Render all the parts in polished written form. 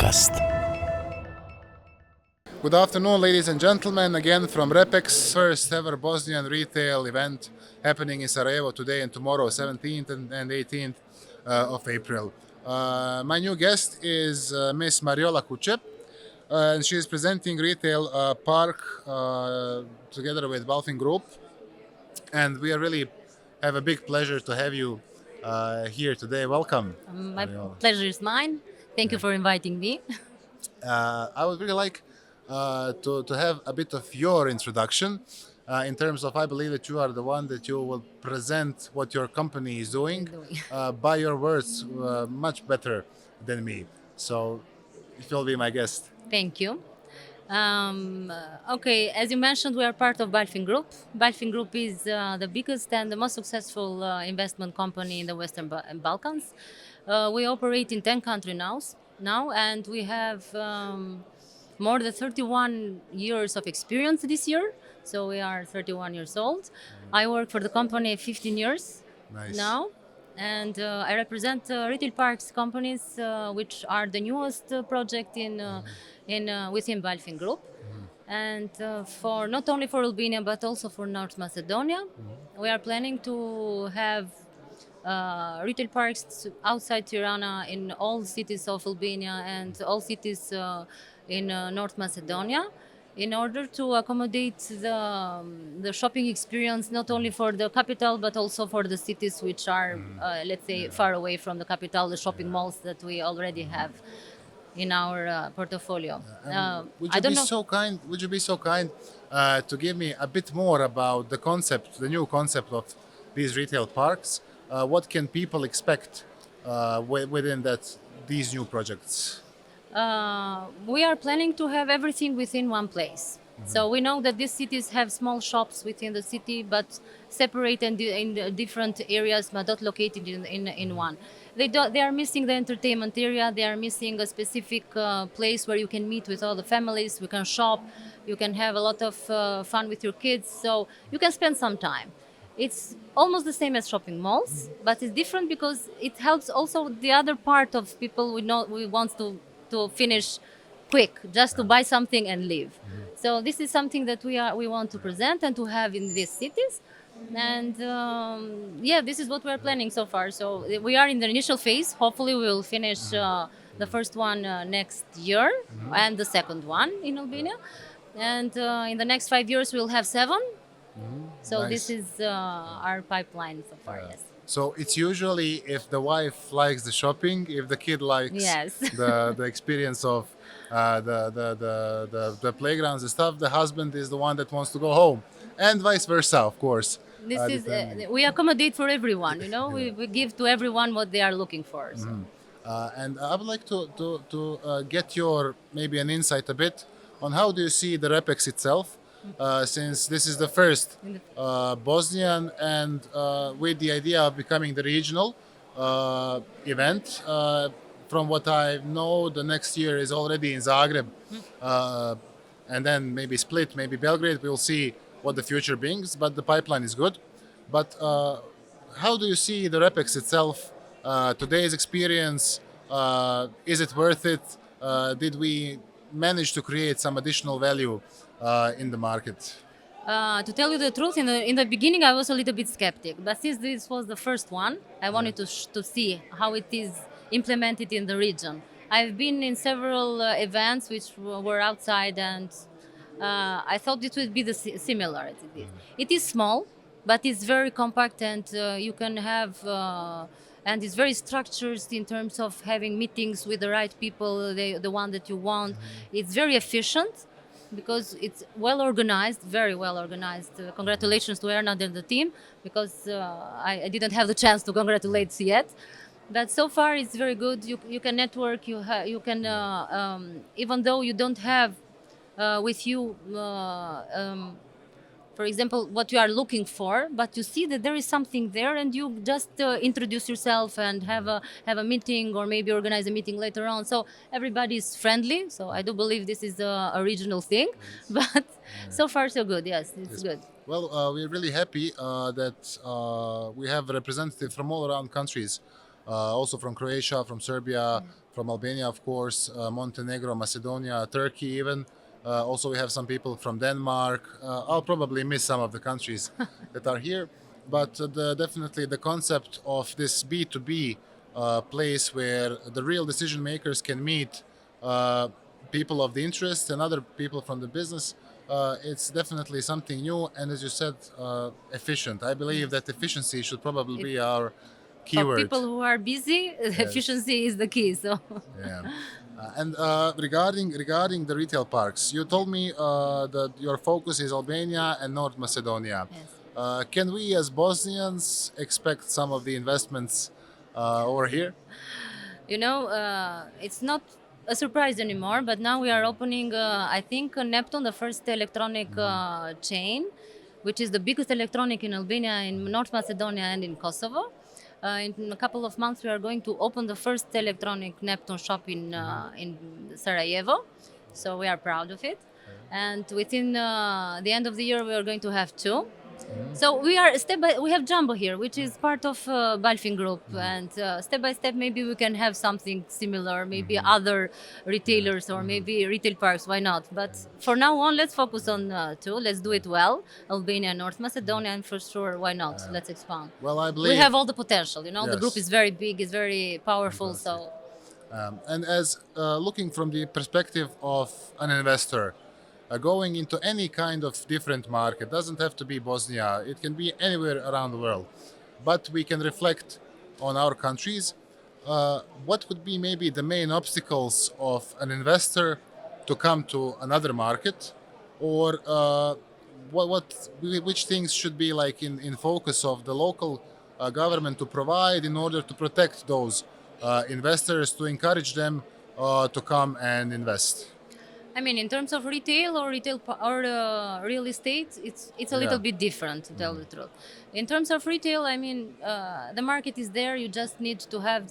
Bamkast. Good afternoon, ladies and gentlemen, again from Repex, first ever Bosnian retail event happening in Sarajevo today and tomorrow, 17th and 18th of April. My new guest is Miss Mariola Kuci, and she is presenting Retail Park together with BALFIN Group. And we really have a big pleasure to have you here today. Welcome. My Mariola. pleasure is mine. Thank you for inviting me. I would really like to have a bit of your introduction in terms of, I believe that you are the one that you will present what your company is doing by your words much better than me. So it will be my guest. Thank you. Okay, as you mentioned, we are part of BALFIN Group. BALFIN Group is the biggest and the most successful investment company in the Western Balkans. We operate in 10 countries now, and we have more than 31 years of experience this year. So we are 31 years old. I work for the company 15 years now, and I represent Retail Parks companies, which are the newest project within BALFIN Group. And for not only for Albania but also for North Macedonia, we are planning to have retail parks outside Tirana in all cities of Albania and all cities in North Macedonia, in order to accommodate the shopping experience not only for the capital but also for the cities which are, let's say, far away from the capital, the shopping malls that we already have in our portfolio. Would you be so kind to give me a bit more about the new concept of these retail parks? What can people expect within these new projects? We are planning to have everything within one place. So we know that these cities have small shops within the city, but separated in different areas, but not located in one. They are missing the entertainment area. They are missing a specific place where you can meet with all the families. We can shop. You can have a lot of fun with your kids. So you can spend some time. It's almost the same as shopping malls, but it's different because it helps also the other part of people we want to finish quick, just to buy something and leave. So this is something that we want to present and to have in these cities. And this is what we are planning so far. So we are in the initial phase. Hopefully we will finish the first one next year and the second one in Albania. And in the next 5 years we'll have 7. So Nice. this is our pipeline so far, yes. So it's usually if the wife likes the shopping, if the kid likes the experience of the playgrounds and stuff, the husband is the one that wants to go home, and vice versa, of course. We accommodate for everyone, we give to everyone what they are looking for. So. And I would like to get your maybe an insight a bit on how do you see the Repex itself, since this is the first Bosnian and with the idea of becoming the regional event. From what I know, the next year is already in Zagreb, and then maybe Split, maybe Belgrade. We'll see what the future brings, but the pipeline is good. But how do you see the Repex itself, today's experience? Is it worth it? Did we manage to create some additional value in the market? To tell you the truth, in the beginning I was a little bit skeptic, but since this was the first one, I wanted to see how it is implemented in the region. I've been in several events which were outside, and I thought it would be similar. It is small, but it's very compact, and you can have, and it's very structured in terms of having meetings with the right people, the one that you want. It's very efficient, because it's well organized, very well organized. Congratulations to Erna and the team, because I didn't have the chance to congratulate yet. But so far it's very good. You can network. You can even though you don't have with you, for example, what you are looking for, but you see that there is something there, and you just introduce yourself and have a meeting, or maybe organize a meeting later on. So everybody is friendly. So I do believe this is a regional thing, but so far so good. Yes, it's good. Well, we're really happy that we have representatives from all around countries also from Croatia, from Serbia, from Albania, of course, Montenegro, Macedonia, Turkey even. Also, we have some people from Denmark. I'll probably miss some of the countries that are here, but definitely the concept of this B2B place where the real decision makers can meet people of the interest and other people from the business, it's definitely something new. And as you said, efficient. I believe that efficiency should probably be our For keyword. people who are busy, efficiency is the key. So Yeah. And regarding the retail parks, you told me that your focus is Albania and North Macedonia. yes. Can we, as Bosnians, expect some of the investments over here? You know, it's not a surprise anymore, but now we are opening, I think, Neptune, the first electronic chain, which is the biggest electronic in Albania, in North Macedonia, and in Kosovo. In a couple of months, we are going to open the first electronic Neptune shop in Sarajevo. So we are proud of it. And within the end of the year, we are going to have two. So we are we have Jumbo here, which is part of BALFIN Group, and step by step, maybe we can have something similar, maybe other retailers or maybe retail parks. Why not? But for now on, let's focus on two. Let's do it well, Albania, North Macedonia, and for sure, why not? Let's expand. Well, I believe We have all the potential. You know, the Yes. group is very big, is very powerful. So And as looking from the perspective of an investor, going into any kind of different market doesn't have to be Bosnia. It can be anywhere around the world. But we can reflect on our countries. What would be maybe the main obstacles of an investor to come to another market, or which things should be like in focus of the local government to provide in order to protect those investors, to encourage them to come and invest? I mean, in terms of retail or real estate, it's a little bit different, to tell the truth. In terms of retail, I mean, the market is there. You just need to have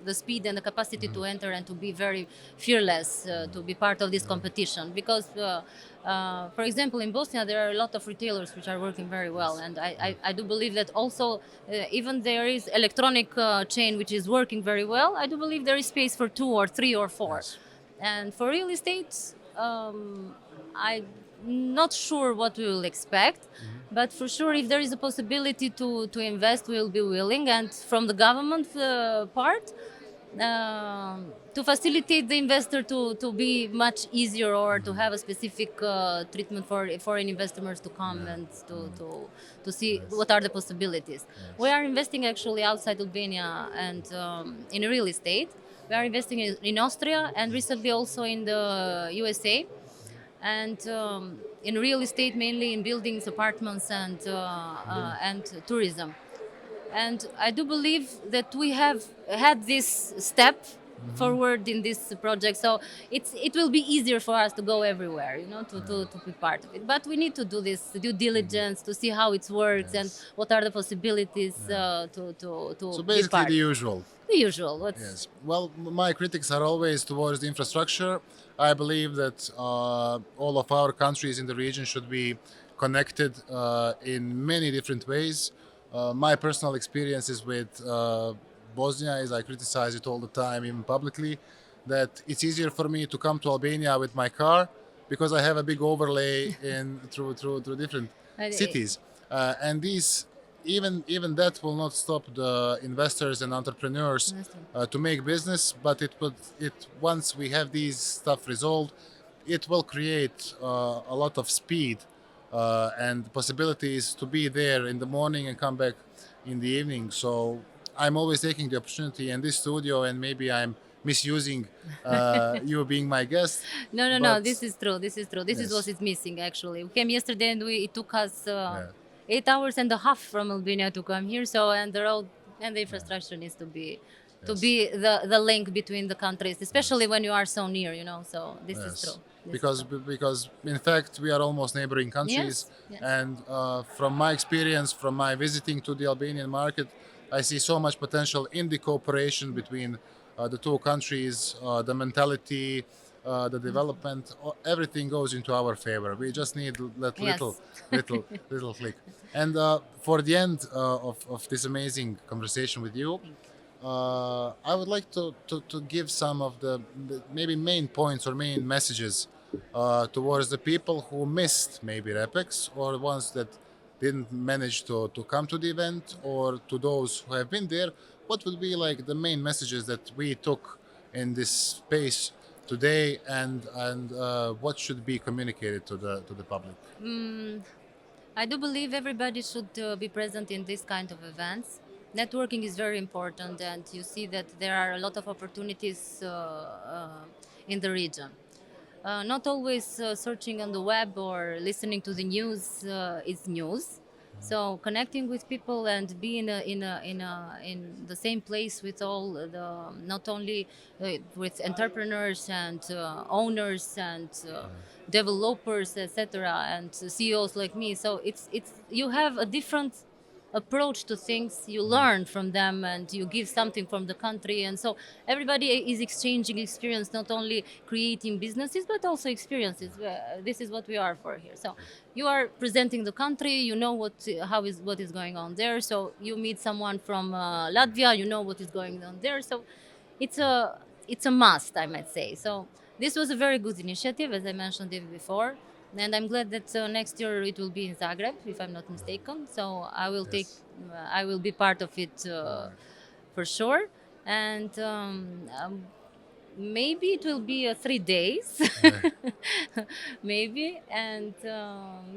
the speed and the capacity to enter and to be very fearless to be part of this competition. Because, for example, in Bosnia, there are a lot of retailers which are working very well, and I do believe that also, even there is electronic chain which is working very well, I do believe there is space for two or three or four. Yes. And for real estate, I'm not sure what we will expect, but for sure, if there is a possibility to invest, we will be willing. And from the government part, to facilitate the investor to be much easier, or to have a specific treatment for foreign investors to come and to see what are the possibilities. We are investing actually outside Albania and in real estate. We are investing in Austria and recently also in the USA. And in real estate, mainly in buildings, apartments, and tourism. And I do believe that we have had this step forward in this project, so it will be easier for us to go everywhere, you know, to be part of it. But we need to do this due diligence to see how it works and what are the possibilities to So be basically part. the usual. The usual. Yes. Well, my critics are always towards the infrastructure. I believe that all of our countries in the region should be connected in many different ways. My personal experiences with Bosnia is I criticize it all the time, even publicly, that it's easier for me to come to Albania with my car because I have a big overlay through different cities, and these. Even that will not stop the investors and entrepreneurs to make business, but once we have these stuff resolved, it will create a lot of speed and possibilities to be there in the morning and come back in the evening. So I'm always taking the opportunity in this studio, and maybe I'm misusing you being my guest. No. but- This is true. This is Yes. what is missing actually. We came yesterday and it took us 8 hours and a half from Albania to come here. So and the road and the infrastructure needs to be the link between the countries, especially when you are so near. You know. So this is true. This is true. Because in fact we are almost neighboring countries, Yes. and from my experience, from my visiting to the Albanian market, I see so much potential in the cooperation between the two countries, the mentality, the development, everything goes into our favor. We just need that Yes. little click. And for the end of this amazing conversation with you, I would like to give some of the maybe main points or main messages towards the people who missed maybe Repex, or ones that didn't manage to come to the event, or to those who have been there. What would be like the main messages that we took in this space today, and what should be communicated to the public? I do believe everybody should be present in this kind of events. Networking is very important, and you see that there are a lot of opportunities in the region. Not always searching on the web or listening to the news is news. So connecting with people and being in the same place with all the, not only with entrepreneurs and owners and developers, etc., and CEOs like me. So it's you have a different approach to things. You learn from them and you give something from the country, and so everybody is exchanging experience, not only creating businesses but also experiences. This is what we are for here. So you are presenting the country, you know what is going on there. So you meet someone from Latvia, you know what is going on there. So it's a must, I might say. So this was a very good initiative, as I mentioned it before. And I'm glad that next year it will be in Zagreb, if I'm not mistaken. So I will I will be part of it for sure. And maybe it will be 3 days, maybe. And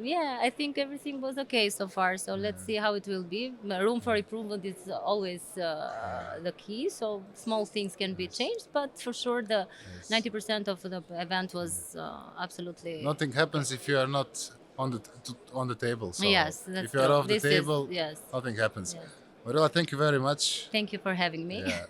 yeah, I think everything was okay so far. So let's see how it will be. Room for improvement is always the key. So small things can be changed, but for sure the 90% of the event was absolutely. Nothing happens if you are not on the table. So Yes, that's if you are true. off the This is- table, yes. nothing happens. Yes. Mariola, thank you very much. Thank you for having me. Yeah,